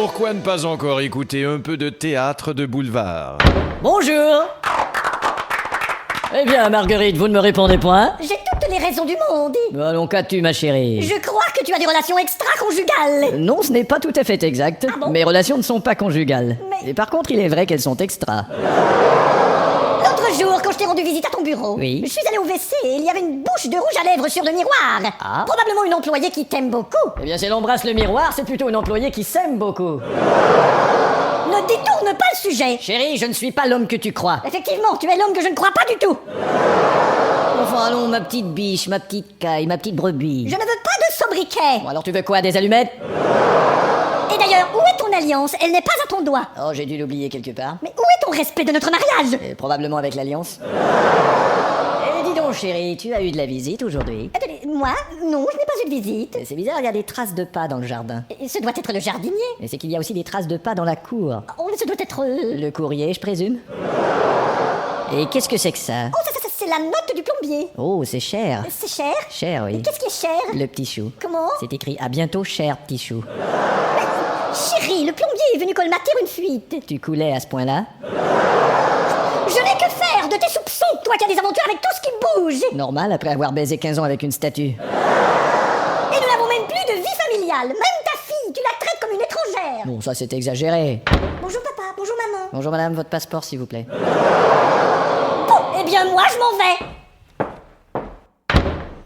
Pourquoi ne pas encore écouter un peu de théâtre de boulevard? Bonjour. Eh bien, Marguerite, vous ne me répondez point? J'ai toutes les raisons du monde. Allons, qu'as-tu, ma chérie? Je crois que tu as des relations extra-conjugales. Non, ce n'est pas tout à fait exact. Ah bon? Mes relations ne sont pas conjugales. Mais- Et par contre, il est vrai qu'elles sont extra. L'autre jour, quand je t'ai rendu visite à ton bureau, Oui. je suis allée au WC et il y avait une bouche de rouge à lèvres sur le miroir. Ah. Probablement une employée qui t'aime beaucoup. Eh bien, si l'embrasse le miroir, c'est plutôt une employée qui s'aime beaucoup. Ne détourne pas le sujet. Chérie, je ne suis pas l'homme que tu crois. Effectivement, tu es l'homme que je ne crois pas du tout. Enfin, allons, ma petite biche, ma petite caille, ma petite brebis. Je ne veux pas de sobriquet. Bon, alors tu veux quoi, des allumettes? Et d'ailleurs, où est ton alliance? Elle n'est pas à ton doigt. Oh, j'ai dû l'oublier quelque part. Mais où est ton respect de notre mariage? Et probablement avec l'Alliance. Eh, dis donc, chérie, tu as eu de la visite aujourd'hui? Attendez, moi? Non, je n'ai pas eu de visite. C'est bizarre, il y a des traces de pas dans le jardin. Et ce doit être le jardinier. Et c'est qu'il y a aussi des traces de pas dans la cour. Oh, mais ce doit être... Le courrier, je présume. Et qu'est-ce que c'est que ça? Oh, ça, c'est la note du plombier. Oh, c'est cher. C'est cher? Cher, oui. Qu'est-ce qui est cher? Le petit chou. Comment? C'est écrit à bientôt, cher petit chou. Chérie, le plombier est venu colmater une fuite. Tu coulais à ce point-là? Je n'ai que faire de tes soupçons, toi qui as des aventures avec tout ce qui bouge. Normal après avoir baisé 15 ans avec une statue. Et nous n'avons même plus de vie familiale. Même ta fille, tu la traites comme une étrangère. Bon, ça c'est exagéré. Bonjour papa, bonjour maman. Bonjour madame, votre passeport s'il vous plaît. Bon, eh bien moi je m'en vais.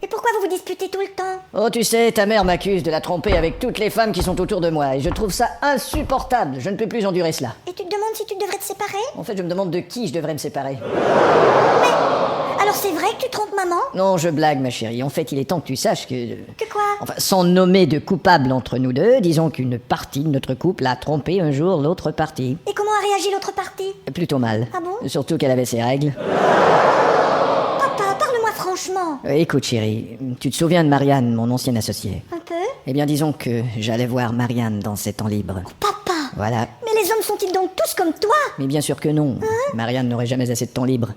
Et pourquoi vous vous disputez tout le temps? Oh, tu sais, ta mère m'accuse de la tromper avec toutes les femmes qui sont autour de moi et je trouve ça insupportable. Je ne peux plus endurer cela. Et tu te demandes si tu devrais te séparer? En fait, je me demande de qui je devrais me séparer. Alors c'est vrai que tu trompes maman? Non, je blague, ma chérie. En fait, il est temps que tu saches que... Que quoi? Enfin, sans nommer de coupable entre nous deux, disons qu'une partie de notre couple a trompé un jour l'autre partie. Et comment a réagi l'autre partie? Plutôt mal. Ah bon? Surtout qu'elle avait ses règles. Papa, parle-moi franchement. Écoute, chérie, tu te souviens de Marianne, mon ancienne associée? Un peu? Eh bien, disons que j'allais voir Marianne dans ses temps libres. Papa! Voilà. Mais les hommes sont-ils donc tous comme toi? Mais bien sûr que non. Marianne n'aurait jamais assez de temps libre.